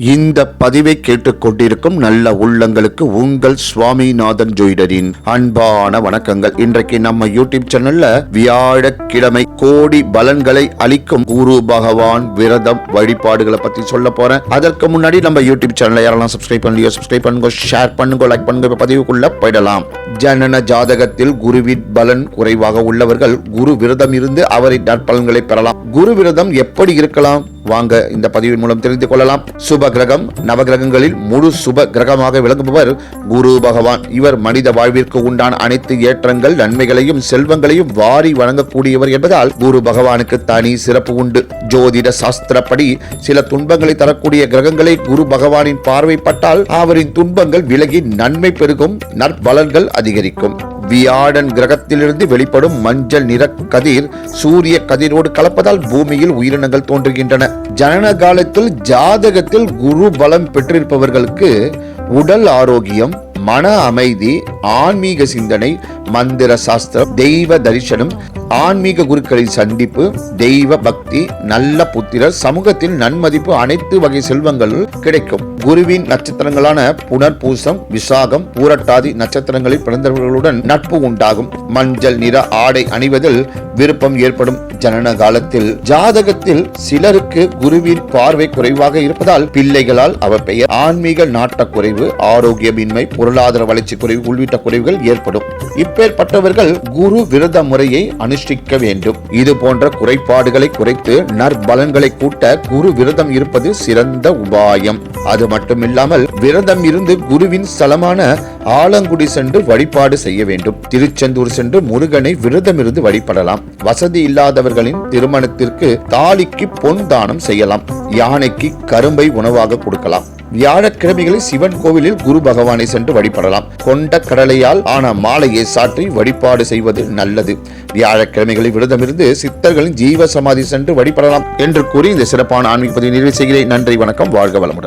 இந்த பதிவை கேட்டுக்கொண்டிருக்கும் நல்ல உள்ளங்களுக்கு உங்கள் சுவாமிநாதன் ஜோதிடரின் அன்பான வணக்கங்கள். இன்றைக்கு நம்ம யூடியூப் சேனல்ல வியாழக்கிழமை கோடி பலன்களை அளிக்கும் குரு பகவான் விரதம் வழிபாடுகளை பத்தி சொல்ல போறேன். அதற்கு முன்னாடி நம்ம யூடியூப் சேனலை யாரெல்லாம் சப்ஸ்கிரைப் பண்ணலையோ சப்ஸ்கிரைப் பண்ணுங்க, ஷேர் பண்ணுங்க, லைக் பண்ணுங்க. பதிவுக்குள்ள போயிடலாம். ஜனன ஜாதகத்தில் குருவின் பலன் குறைவாக உள்ளவர்கள் குரு விரதம் இருந்து அவரை நற்பலன்களை பெறலாம். குரு விரதம் எப்படி இருக்கலாம் வாங்க இந்த பதிவின் மூலம் தெரிந்து கொள்ளலாம். சுப கிரகம், நவகிரகங்களில் முழு சுப கிரகமாக விளங்குபவர் குரு பகவான். இவர் மனித வாழ்விற்கு உண்டான அனைத்து ஏற்றங்கள், நன்மைகளையும் செல்வங்களையும் வாரி வழங்கக்கூடியவர் என்பதால் குரு பகவானுக்கு தனி சிறப்பு உண்டு. ஜோதிட சாஸ்திரப்படி சில துன்பங்களை தரக்கூடிய கிரகங்களை குரு பகவானின் பார்வைப்பட்டால் அவரின் துன்பங்கள் விலகி நன்மை பெருகும், நற்பலன்கள் அதிகரிக்கும். வியாழன் கிரகத்திலிருந்து வெளிப்படும் மஞ்சள் நிற கதிர் சூரிய கதிரோடு கலப்பதால் பூமியில் உயிரினங்கள் தோன்றுகின்றன. ஜனன காலத்தில் ஜாதகத்தில் குரு பலம் பெற்றிருப்பவர்களுக்கு உடல் ஆரோக்கியம், மன அமைதி, ஆன்மீக சிந்தனை, மந்திர சாஸ்திரம், தெய்வ தரிசனம், ஆன்மீக குருக்களின் சந்திப்பு, தெய்வ பக்தி, நல்ல புத்திரர், சமூகத்தில் நன்மதிப்பு, அனைத்து வகை செல்வங்கள் கிடைக்கும். குருவின் நட்சத்திரங்களான புனர்பூசம், விசாகம், பூரட்டாதி நட்சத்திரங்களில் பிறந்தவர்களுடன் நட்பு உண்டாகும். மஞ்சள் நிற ஆடை அணிவதில் விருப்பம் ஏற்படும். ஜனன காலத்தில் ஜாதகத்தில் சிலருக்கு குருவின் பார்வை குறைவாக இருப்பதால் பிள்ளைகளால் அவப்பெயர், ஆன்மீக நாட்ட குறைவு, ஆரோக்கியமின்மை, பொருளாதார வளர்ச்சி குறைவு உள்ளிட்ட குறைவுகள் ஏற்படும். இப்பேற்பட்டவர்கள் குரு விரத முறையை அனுஷ்டிக்க வேண்டும். இது போன்ற குறைபாடுகளை குறைத்து நற்பலன்களை கூட்ட குரு விரதம் இருப்பது சிறந்த உபாயம். அது மட்டுமில்லாமல் விரதம் இருந்து குருவின் ஸ்தலமான ஆலங்குடி சென்று வழிபாடு செய்ய வேண்டும். திருச்செந்தூர் சென்று முருகனை விரதம் இருந்து வழிபடலாம். வசதி இல்லாதவர்களின் திருமணத்திற்கு தாலிக்கு பொன் தானம் செய்யலாம். யானைக்கு கரும்பை உணவாக கொடுக்கலாம். வியாழக்கிழமைகளில் சிவன் கோவிலில் குரு பகவானை சென்று வழிபடலாம். கொண்ட கடலையால் ஆன மாலையை சாற்றி வழிபாடு செய்வது நல்லது. வியாழக்கிழமைகளில் விரதமிருந்து சித்தர்களின் ஜீவ சமாதி சென்று வழிபடலாம் என்று கூறி இந்த சிறப்பான ஆன்மீக பதிவை நிறைவு செய்கிறேன். நன்றி, வணக்கம், வாழ்க வளமுடன்.